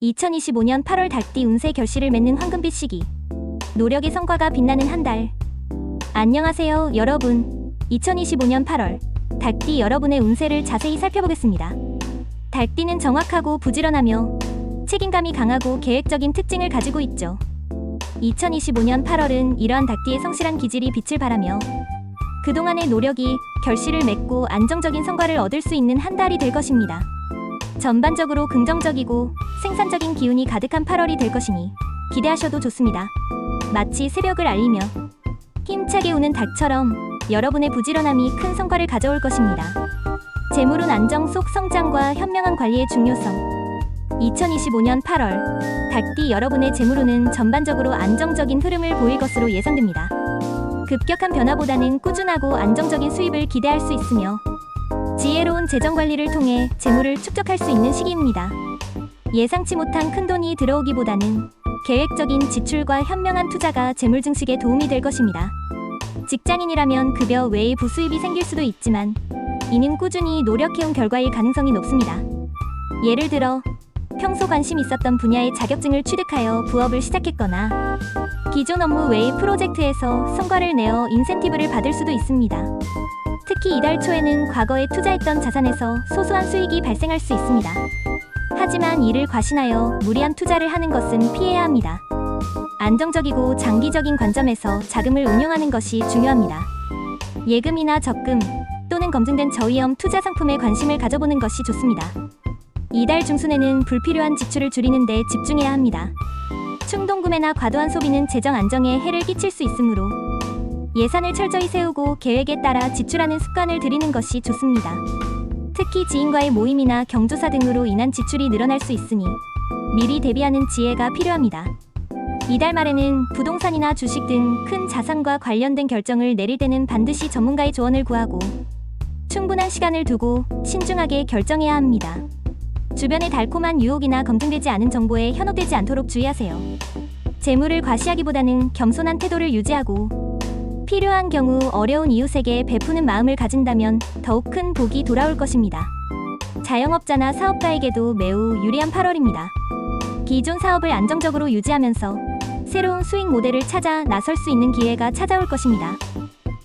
2025년 8월 닭띠 운세 결실을 맺는 황금빛 시기. 노력의 성과가 빛나는 한 달. 안녕하세요, 여러분. 2025년 8월 닭띠 여러분의 운세를 자세히 살펴보겠습니다. 닭띠는 정확하고 부지런하며 책임감이 강하고 계획적인 특징을 가지고 있죠. 2025년 8월은 이러한 닭띠의 성실한 기질이 빛을 발하며 그동안의 노력이 결실을 맺고 안정적인 성과를 얻을 수 있는 한 달이 될 것입니다. 전반적으로 긍정적이고 생산적인 기운이 가득한 8월이 될 것이니 기대하셔도 좋습니다. 마치 새벽을 알리며 힘차게 우는 닭처럼 여러분의 부지런함이 큰 성과를 가져올 것입니다. 재물운 안정 속 성장과 현명한 관리의 중요성. 2025년 8월 닭띠 여러분의 재물운은 전반적으로 안정적인 흐름을 보일 것으로 예상됩니다. 급격한 변화보다는 꾸준하고 안정적인 수입을 기대할 수 있으며 지혜로운 재정 관리를 통해 재물을 축적할 수 있는 시기입니다. 예상치 못한 큰돈이 들어오기보다는 계획적인 지출과 현명한 투자가 재물 증식에 도움이 될 것입니다. 직장인이라면 급여 외의 부수입이 생길 수도 있지만 이는 꾸준히 노력해온 결과일 가능성이 높습니다. 예를 들어 평소 관심 있었던 분야의 자격증을 취득하여 부업을 시작했거나 기존 업무 외의 프로젝트에서 성과를 내어 인센티브를 받을 수도 있습니다. 특히 이달 초에는 과거에 투자했던 자산에서 소소한 수익이 발생할 수 있습니다. 하지만 이를 과신하여 무리한 투자를 하는 것은 피해야 합니다. 안정적이고 장기적인 관점에서 자금을 운용하는 것이 중요합니다. 예금이나 적금 또는 검증된 저위험 투자 상품에 관심을 가져보는 것이 좋습니다. 이달 중순에는 불필요한 지출을 줄이는 데 집중해야 합니다. 충동구매나 과도한 소비는 재정 안정에 해를 끼칠 수 있으므로 예산을 철저히 세우고 계획에 따라 지출하는 습관을 들이는 것이 좋습니다. 특히 지인과의 모임이나 경조사 등으로 인한 지출이 늘어날 수 있으니 미리 대비하는 지혜가 필요합니다. 이달 말에는 부동산이나 주식 등 큰 자산과 관련된 결정을 내릴 때는 반드시 전문가의 조언을 구하고 충분한 시간을 두고 신중하게 결정해야 합니다. 주변의 달콤한 유혹이나 검증되지 않은 정보에 현혹되지 않도록 주의하세요. 재물을 과시하기보다는 겸손한 태도를 유지하고 필요한 경우 어려운 이웃에게 베푸는 마음을 가진다면 더욱 큰 복이 돌아올 것입니다. 자영업자나 사업가에게도 매우 유리한 8월입니다. 기존 사업을 안정적으로 유지하면서 새로운 수익 모델을 찾아 나설 수 있는 기회가 찾아올 것입니다.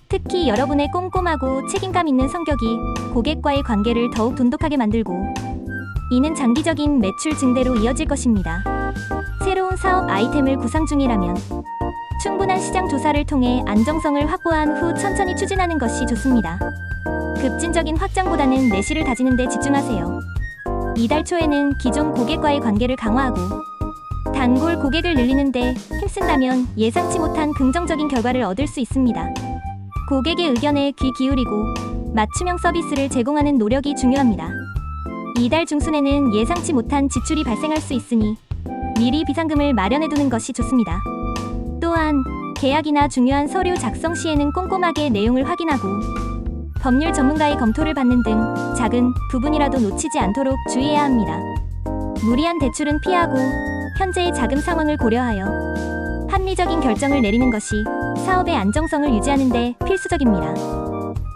특히 여러분의 꼼꼼하고 책임감 있는 성격이 고객과의 관계를 더욱 돈독하게 만들고 이는 장기적인 매출 증대로 이어질 것입니다. 새로운 사업 아이템을 구상 중이라면 충분한 시장 조사를 통해 안정성을 확보한 후 천천히 추진하는 것이 좋습니다. 급진적인 확장보다는 내실을 다지는 데 집중하세요. 이달 초에는 기존 고객과의 관계를 강화하고 단골 고객을 늘리는 데 힘쓴다면 예상치 못한 긍정적인 결과를 얻을 수 있습니다. 고객의 의견에 귀 기울이고 맞춤형 서비스를 제공하는 노력이 중요합니다. 이달 중순에는 예상치 못한 지출이 발생할 수 있으니 미리 비상금을 마련해두는 것이 좋습니다. 또한 계약이나 중요한 서류 작성 시에는 꼼꼼하게 내용을 확인하고 법률 전문가의 검토를 받는 등 작은 부분이라도 놓치지 않도록 주의해야 합니다. 무리한 대출은 피하고 현재의 자금 상황을 고려하여 합리적인 결정을 내리는 것이 사업의 안정성을 유지하는 데 필수적입니다.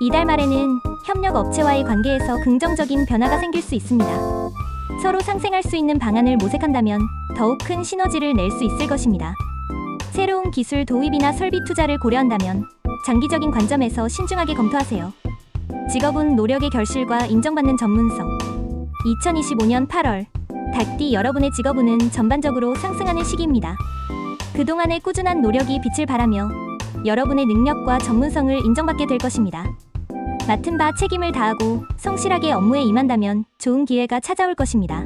이달 말에는 협력 업체와의 관계에서 긍정적인 변화가 생길 수 있습니다. 서로 상생할 수 있는 방안을 모색한다면 더욱 큰 시너지를 낼 수 있을 것입니다. 새로운 기술 도입이나 설비 투자를 고려한다면 장기적인 관점에서 신중하게 검토하세요. 직업운 노력의 결실과 인정받는 전문성. 2025년 8월 닭띠 여러분의 직업운은 전반적으로 상승하는 시기입니다. 그동안의 꾸준한 노력이 빛을 발하며 여러분의 능력과 전문성을 인정받게 될 것입니다. 맡은 바 책임을 다하고 성실하게 업무에 임한다면 좋은 기회가 찾아올 것입니다.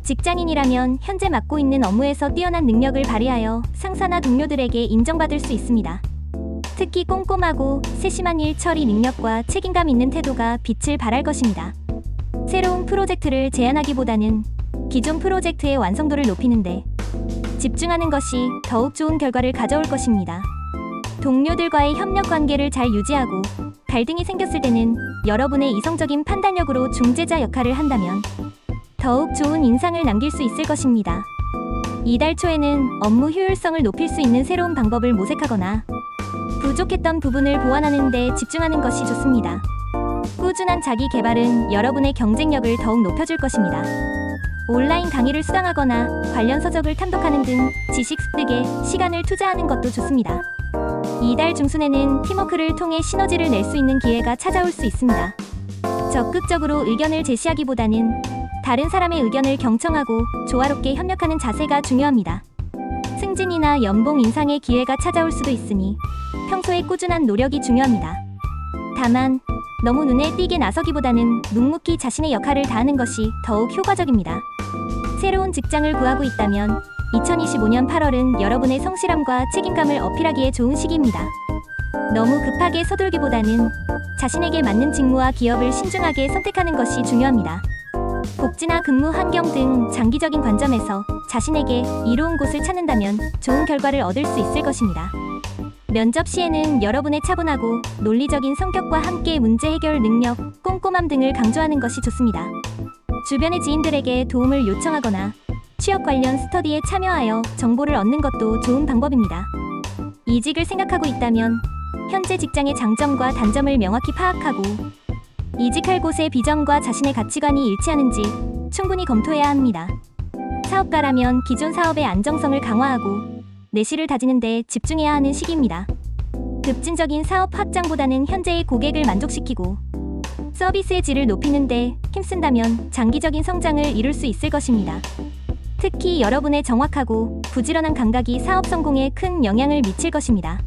직장인이라면 현재 맡고 있는 업무에서 뛰어난 능력을 발휘하여 상사나 동료들에게 인정받을 수 있습니다. 특히 꼼꼼하고 세심한 일 처리 능력과 책임감 있는 태도가 빛을 발할 것입니다. 새로운 프로젝트를 제안하기보다는 기존 프로젝트의 완성도를 높이는데 집중하는 것이 더욱 좋은 결과를 가져올 것입니다. 동료들과의 협력 관계를 잘 유지하고 갈등이 생겼을 때는 여러분의 이성적인 판단력으로 중재자 역할을 한다면 더욱 좋은 인상을 남길 수 있을 것입니다. 이달 초에는 업무 효율성을 높일 수 있는 새로운 방법을 모색하거나 부족했던 부분을 보완하는 데 집중하는 것이 좋습니다. 꾸준한 자기 개발은 여러분의 경쟁력을 더욱 높여줄 것입니다. 온라인 강의를 수강하거나 관련 서적을 탐독하는 등 지식 습득에 시간을 투자하는 것도 좋습니다. 이달 중순에는 팀워크를 통해 시너지를 낼 수 있는 기회가 찾아올 수 있습니다. 적극적으로 의견을 제시하기보다는 다른 사람의 의견을 경청하고 조화롭게 협력하는 자세가 중요합니다. 승진이나 연봉 인상의 기회가 찾아올 수도 있으니 평소에 꾸준한 노력이 중요합니다. 다만 너무 눈에 띄게 나서기보다는 묵묵히 자신의 역할을 다하는 것이 더욱 효과적입니다. 새로운 직장을 구하고 있다면 2025년 8월은 여러분의 성실함과 책임감을 어필하기에 좋은 시기입니다. 너무 급하게 서둘기보다는 자신에게 맞는 직무와 기업을 신중하게 선택하는 것이 중요합니다. 복지나 근무 환경 등 장기적인 관점에서 자신에게 이로운 곳을 찾는다면 좋은 결과를 얻을 수 있을 것입니다. 면접 시에는 여러분의 차분하고 논리적인 성격과 함께 문제 해결 능력, 꼼꼼함 등을 강조하는 것이 좋습니다. 주변의 지인들에게 도움을 요청하거나 취업 관련 스터디에 참여하여 정보를 얻는 것도 좋은 방법입니다. 이직을 생각하고 있다면 현재 직장의 장점과 단점을 명확히 파악하고 이직할 곳의 비전과 자신의 가치관이 일치하는지 충분히 검토해야 합니다. 사업가라면 기존 사업의 안정성을 강화하고 내실을 다지는 데 집중해야 하는 시기입니다. 급진적인 사업 확장보다는 현재의 고객을 만족시키고 서비스의 질을 높이는 데 힘쓴다면 장기적인 성장을 이룰 수 있을 것입니다. 특히 여러분의 정확하고 부지런한 감각이 사업 성공에 큰 영향을 미칠 것입니다.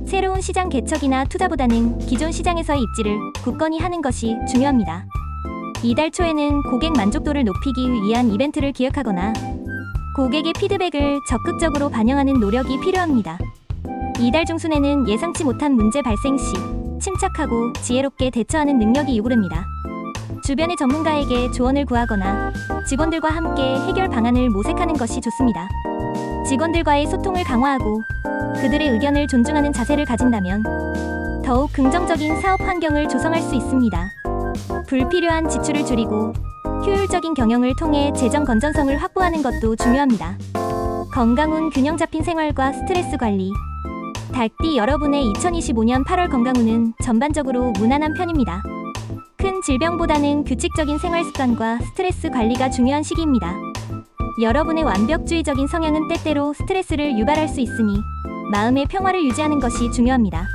새로운 시장 개척이나 투자보다는 기존 시장에서의 입지를 굳건히 하는 것이 중요합니다. 이달 초에는 고객 만족도를 높이기 위한 이벤트를 기획하거나 고객의 피드백을 적극적으로 반영하는 노력이 필요합니다. 이달 중순에는 예상치 못한 문제 발생 시 침착하고 지혜롭게 대처하는 능력이 요구됩니다. 주변의 전문가에게 조언을 구하거나 직원들과 함께 해결 방안을 모색하는 것이 좋습니다. 직원들과의 소통을 강화하고 그들의 의견을 존중하는 자세를 가진다면 더욱 긍정적인 사업 환경을 조성할 수 있습니다. 불필요한 지출을 줄이고 효율적인 경영을 통해 재정 건전성을 확보하는 것도 중요합니다. 건강운 균형 잡힌 생활과 스트레스 관리. 닭띠 여러분의 2025년 8월 건강운은 전반적으로 무난한 편입니다. 큰 질병보다는 규칙적인 생활 습관과 스트레스 관리가 중요한 시기입니다. 여러분의 완벽주의적인 성향은 때때로 스트레스를 유발할 수 있으니 마음의 평화를 유지하는 것이 중요합니다.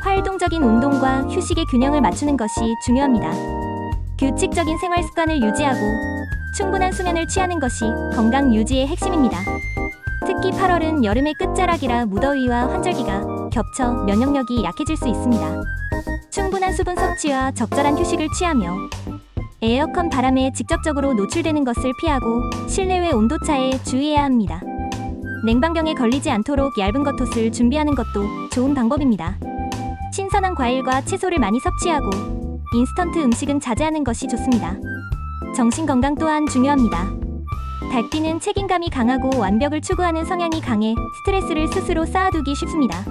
활동적인 운동과 휴식의 균형을 맞추는 것이 중요합니다. 규칙적인 생활 습관을 유지하고 충분한 수면을 취하는 것이 건강 유지의 핵심입니다. 특히 8월은 여름의 끝자락이라 무더위와 환절기가 겹쳐 면역력이 약해질 수 있습니다. 충분한 수분 섭취와 적절한 휴식을 취하며 에어컨 바람에 직접적으로 노출되는 것을 피하고 실내외 온도차에 주의해야 합니다. 냉방병에 걸리지 않도록 얇은 겉옷을 준비하는 것도 좋은 방법입니다. 신선한 과일과 채소를 많이 섭취하고 인스턴트 음식은 자제하는 것이 좋습니다. 정신건강 또한 중요합니다. 닭띠는 책임감이 강하고 완벽을 추구하는 성향이 강해 스트레스를 스스로 쌓아두기 쉽습니다.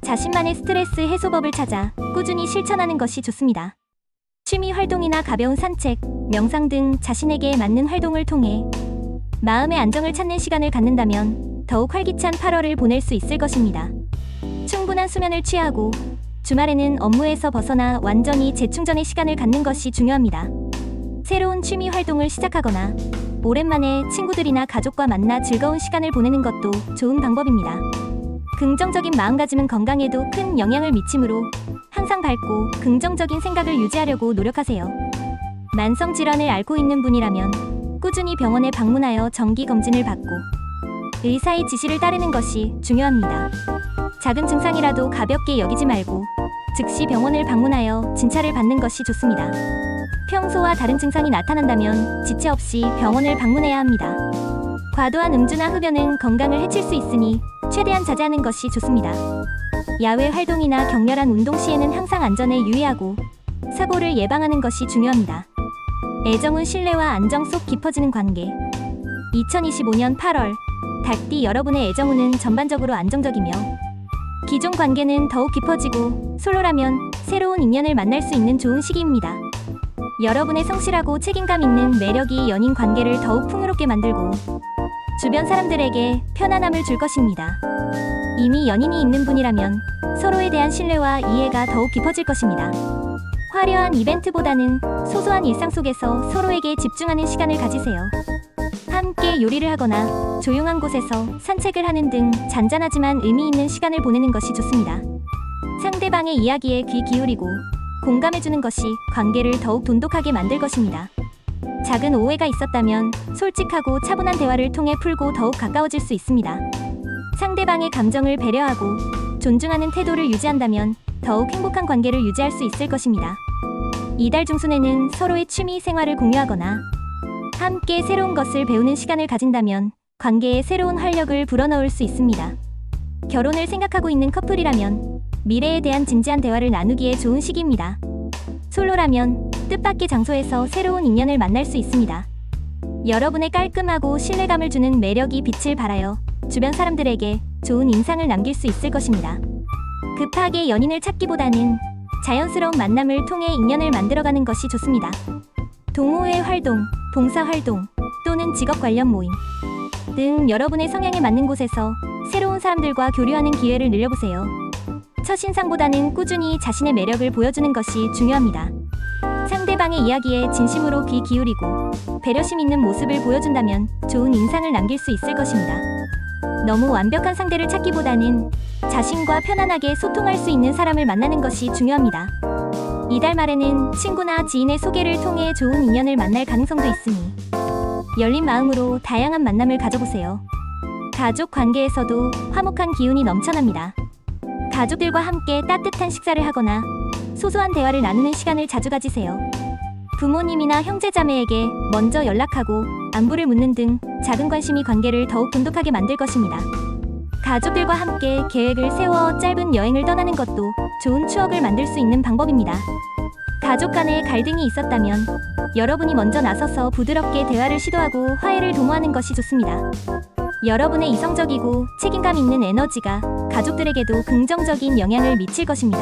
자신만의 스트레스 해소법을 찾아 꾸준히 실천하는 것이 좋습니다. 취미 활동이나 가벼운 산책, 명상 등 자신에게 맞는 활동을 통해 마음의 안정을 찾는 시간을 갖는다면 더욱 활기찬 8월을 보낼 수 있을 것입니다. 충분한 수면을 취하고 주말에는 업무에서 벗어나 완전히 재충전의 시간을 갖는 것이 중요합니다. 새로운 취미 활동을 시작하거나 오랜만에 친구들이나 가족과 만나 즐거운 시간을 보내는 것도 좋은 방법입니다. 긍정적인 마음가짐은 건강에도 큰 영향을 미치므로 항상 밝고 긍정적인 생각을 유지하려고 노력하세요. 만성 질환을 앓고 있는 분이라면 꾸준히 병원에 방문하여 정기 검진을 받고 의사의 지시를 따르는 것이 중요합니다. 작은 증상이라도 가볍게 여기지 말고 즉시 병원을 방문하여 진찰을 받는 것이 좋습니다. 평소와 다른 증상이 나타난다면 지체 없이 병원을 방문해야 합니다. 과도한 음주나 흡연은 건강을 해칠 수 있으니 최대한 자제하는 것이 좋습니다. 야외 활동이나 격렬한 운동 시에는 항상 안전에 유의하고 사고를 예방하는 것이 중요합니다. 애정은 신뢰와 안정 속 깊어지는 관계. 2025년 8월 닭띠 여러분의 애정운은 전반적으로 안정적이며 기존 관계는 더욱 깊어지고 솔로라면 새로운 인연을 만날 수 있는 좋은 시기입니다. 여러분의 성실하고 책임감 있는 매력이 연인 관계를 더욱 풍요롭게 만들고 주변 사람들에게 편안함을 줄 것입니다. 이미 연인이 있는 분이라면 서로에 대한 신뢰와 이해가 더욱 깊어질 것입니다. 화려한 이벤트보다는 소소한 일상 속에서 서로에게 집중하는 시간을 가지세요. 함께 요리를 하거나 조용한 곳에서 산책을 하는 등 잔잔하지만 의미 있는 시간을 보내는 것이 좋습니다. 상대방의 이야기에 귀 기울이고 공감해주는 것이 관계를 더욱 돈독하게 만들 것입니다. 작은 오해가 있었다면 솔직하고 차분한 대화를 통해 풀고 더욱 가까워질 수 있습니다. 상대방의 감정을 배려하고 존중하는 태도를 유지한다면 더욱 행복한 관계를 유지할 수 있을 것입니다. 이달 중순에는 서로의 취미 생활을 공유하거나 함께 새로운 것을 배우는 시간을 가진다면 관계에 새로운 활력을 불어넣을 수 있습니다. 결혼을 생각하고 있는 커플이라면 미래에 대한 진지한 대화를 나누기에 좋은 시기입니다. 솔로라면 뜻밖의 장소에서 새로운 인연을 만날 수 있습니다. 여러분의 깔끔하고 신뢰감을 주는 매력이 빛을 발하여 주변 사람들에게 좋은 인상을 남길 수 있을 것입니다. 급하게 연인을 찾기보다는 자연스러운 만남을 통해 인연을 만들어가는 것이 좋습니다. 동호회 활동, 봉사활동 또는 직업 관련 모임 등 여러분의 성향에 맞는 곳에서 새로운 사람들과 교류하는 기회를 늘려보세요. 첫인상보다는 꾸준히 자신의 매력을 보여주는 것이 중요합니다. 상대방의 이야기에 진심으로 귀 기울이고 배려심 있는 모습을 보여준다면 좋은 인상을 남길 수 있을 것입니다. 너무 완벽한 상대를 찾기보다는 자신과 편안하게 소통할 수 있는 사람을 만나는 것이 중요합니다. 이달 말에는 친구나 지인의 소개를 통해 좋은 인연을 만날 가능성도 있으니 열린 마음으로 다양한 만남을 가져보세요. 가족 관계에서도 화목한 기운이 넘쳐납니다. 가족들과 함께 따뜻한 식사를 하거나 소소한 대화를 나누는 시간을 자주 가지세요. 부모님이나 형제자매에게 먼저 연락하고 안부를 묻는 등 작은 관심이 관계를 더욱 돈독하게 만들 것입니다. 가족들과 함께 계획을 세워 짧은 여행을 떠나는 것도 좋은 추억을 만들 수 있는 방법입니다. 가족 간에 갈등이 있었다면 여러분이 먼저 나서서 부드럽게 대화를 시도하고 화해를 도모하는 것이 좋습니다. 여러분의 이성적이고 책임감 있는 에너지가 가족들에게도 긍정적인 영향을 미칠 것입니다.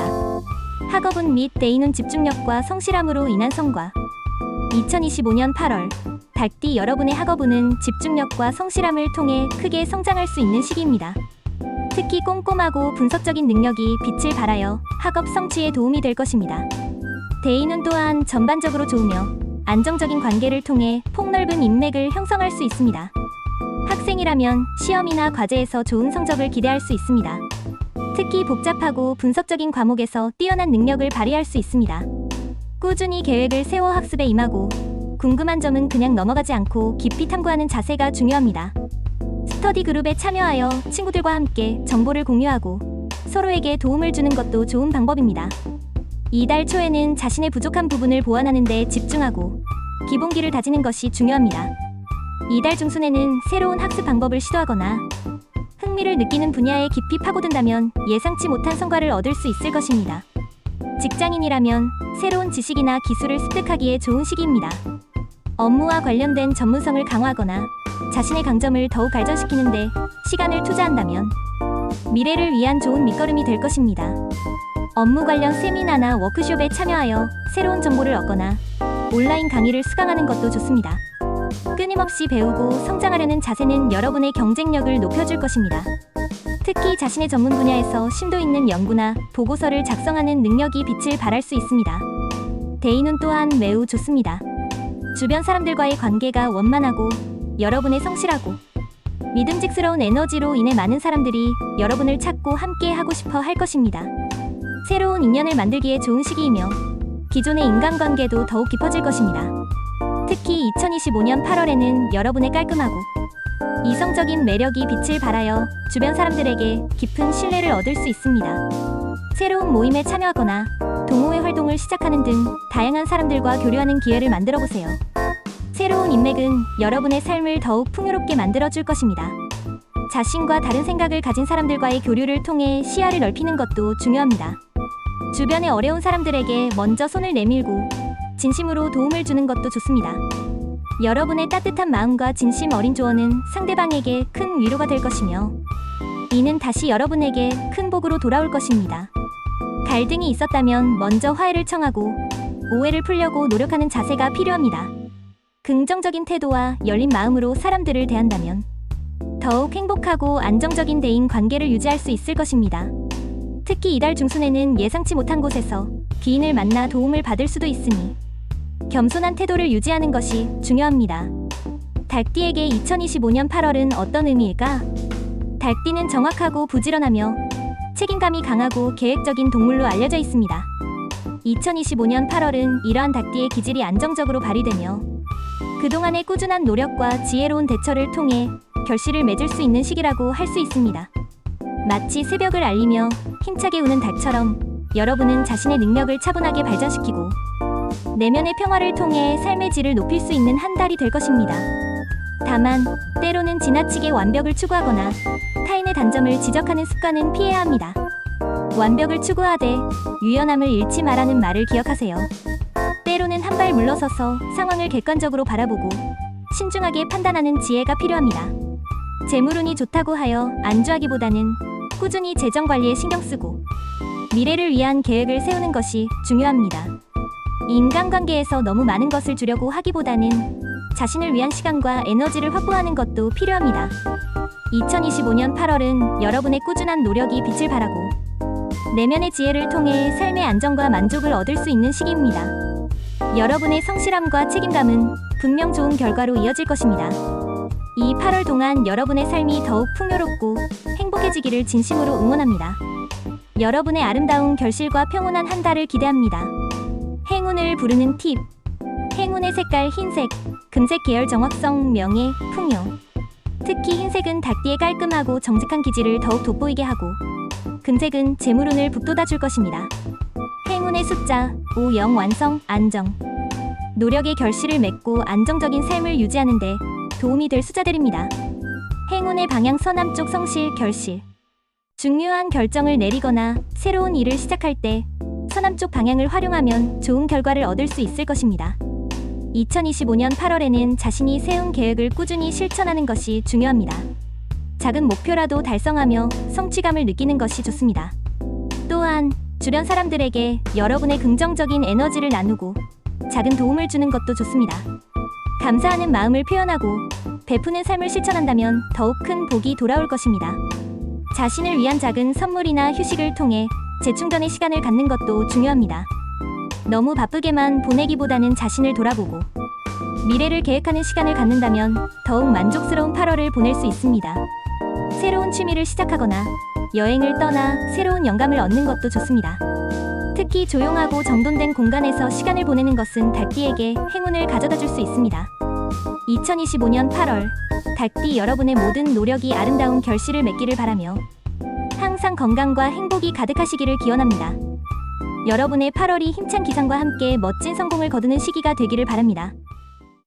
학업운 및 대인운 집중력과 성실함으로 인한 성과 2025년 8월 닭띠 여러분의 학업운은 집중력과 성실함을 통해 크게 성장할 수 있는 시기입니다. 특히 꼼꼼하고 분석적인 능력이 빛을 발하여 학업 성취에 도움이 될 것입니다. 대인운 또한 전반적으로 좋으며 안정적인 관계를 통해 폭넓은 인맥을 형성할 수 있습니다. 학생이라면 시험이나 과제에서 좋은 성적을 기대할 수 있습니다. 특히 복잡하고 분석적인 과목에서 뛰어난 능력을 발휘할 수 있습니다. 꾸준히 계획을 세워 학습에 임하고 궁금한 점은 그냥 넘어가지 않고 깊이 탐구하는 자세가 중요합니다. 스터디 그룹에 참여하여 친구들과 함께 정보를 공유하고 서로에게 도움을 주는 것도 좋은 방법입니다. 이달 초에는 자신의 부족한 부분을 보완하는 데 집중하고 기본기를 다지는 것이 중요합니다. 이달 중순에는 새로운 학습 방법을 시도하거나 흥미를 느끼는 분야에 깊이 파고든다면 예상치 못한 성과를 얻을 수 있을 것입니다. 직장인이라면 새로운 지식이나 기술을 습득하기에 좋은 시기입니다. 업무와 관련된 전문성을 강화하거나 자신의 강점을 더욱 발전시키는 데 시간을 투자한다면 미래를 위한 좋은 밑거름이 될 것입니다. 업무 관련 세미나나 워크숍에 참여하여 새로운 정보를 얻거나 온라인 강의를 수강하는 것도 좋습니다. 끊임없이 배우고 성장하려는 자세는 여러분의 경쟁력을 높여줄 것입니다. 특히 자신의 전문 분야에서 심도 있는 연구나 보고서를 작성하는 능력이 빛을 발할 수 있습니다. 대인운 또한 매우 좋습니다. 주변 사람들과의 관계가 원만하고 여러분의 성실하고 믿음직스러운 에너지로 인해 많은 사람들이 여러분을 찾고 함께 하고 싶어 할 것입니다. 새로운 인연을 만들기에 좋은 시기이며 기존의 인간관계도 더욱 깊어질 것입니다. 특히 2025년 8월에는 여러분의 깔끔하고 이성적인 매력이 빛을 발하여 주변 사람들에게 깊은 신뢰를 얻을 수 있습니다. 새로운 모임에 참여하거나 동호회 활동을 시작하는 등 다양한 사람들과 교류하는 기회를 만들어 보세요. 새로운 인맥은 여러분의 삶을 더욱 풍요롭게 만들어줄 것입니다. 자신과 다른 생각을 가진 사람들과의 교류를 통해 시야를 넓히는 것도 중요합니다. 주변의 어려운 사람들에게 먼저 손을 내밀고 진심으로 도움을 주는 것도 좋습니다. 여러분의 따뜻한 마음과 진심 어린 조언은 상대방에게 큰 위로가 될 것이며 이는 다시 여러분에게 큰 복으로 돌아올 것입니다. 갈등이 있었다면 먼저 화해를 청하고 오해를 풀려고 노력하는 자세가 필요합니다. 긍정적인 태도와 열린 마음으로 사람들을 대한다면 더욱 행복하고 안정적인 대인 관계를 유지할 수 있을 것입니다. 특히 이달 중순에는 예상치 못한 곳에서 귀인을 만나 도움을 받을 수도 있으니 겸손한 태도를 유지하는 것이 중요합니다. 닭띠에게 2025년 8월은 어떤 의미일까? 닭띠는 정확하고 부지런하며 책임감이 강하고 계획적인 동물로 알려져 있습니다. 2025년 8월은 이러한 닭띠의 기질이 안정적으로 발휘되며 그동안의 꾸준한 노력과 지혜로운 대처를 통해 결실을 맺을 수 있는 시기라고 할 수 있습니다. 마치 새벽을 알리며 힘차게 우는 닭처럼 여러분은 자신의 능력을 차분하게 발전시키고 내면의 평화를 통해 삶의 질을 높일 수 있는 한 달이 될 것입니다. 다만 때로는 지나치게 완벽을 추구하거나 타인의 단점을 지적하는 습관은 피해야 합니다. 완벽을 추구하되 유연함을 잃지 말라는 말을 기억하세요. 때로는 한 발 물러서서 상황을 객관적으로 바라보고 신중하게 판단하는 지혜가 필요합니다. 재물운이 좋다고 하여 안주하기보다는 꾸준히 재정 관리에 신경 쓰고 미래를 위한 계획을 세우는 것이 중요합니다. 인간관계에서 너무 많은 것을 주려고 하기보다는 자신을 위한 시간과 에너지를 확보하는 것도 필요합니다. 2025년 8월은 여러분의 꾸준한 노력이 빛을 발하고 내면의 지혜를 통해 삶의 안정과 만족을 얻을 수 있는 시기입니다. 여러분의 성실함과 책임감은 분명 좋은 결과로 이어질 것입니다. 이 8월 동안 여러분의 삶이 더욱 풍요롭고 행복해지기를 진심으로 응원합니다. 여러분의 아름다운 결실과 평온한 한 달을 기대합니다. 행운을 부르는 팁. 행운의 색깔 흰색, 금색 계열 정확성, 명예, 풍요. 특히 흰색은 닭띠의 깔끔하고 정직한 기질을 더욱 돋보이게 하고 금색은 재물운을 북돋아줄 것입니다. 행운의 숫자 5, 0 완성, 안정. 노력의 결실을 맺고 안정적인 삶을 유지하는 데 도움이 될 숫자들입니다. 행운의 방향 서남쪽 성실, 결실. 중요한 결정을 내리거나 새로운 일을 시작할 때 서남쪽 방향을 활용하면 좋은 결과를 얻을 수 있을 것입니다. 2025년 8월에는 자신이 세운 계획을 꾸준히 실천하는 것이 중요합니다. 작은 목표라도 달성하며 성취감을 느끼는 것이 좋습니다. 또한 주변 사람들에게 여러분의 긍정적인 에너지를 나누고 작은 도움을 주는 것도 좋습니다. 감사하는 마음을 표현하고 베푸는 삶을 실천한다면 더욱 큰 복이 돌아올 것입니다. 자신을 위한 작은 선물이나 휴식을 통해 재충전의 시간을 갖는 것도 중요합니다. 너무 바쁘게만 보내기보다는 자신을 돌아보고 미래를 계획하는 시간을 갖는다면 더욱 만족스러운 8월을 보낼 수 있습니다. 새로운 취미를 시작하거나 여행을 떠나 새로운 영감을 얻는 것도 좋습니다. 특히 조용하고 정돈된 공간에서 시간을 보내는 것은 닭띠에게 행운을 가져다 줄 수 있습니다. 2025년 8월, 닭띠 여러분의 모든 노력이 아름다운 결실을 맺기를 바라며 항상 건강과 행복이 가득하시기를 기원합니다. 여러분의 8월이 힘찬 기상과 함께 멋진 성공을 거두는 시기가 되기를 바랍니다.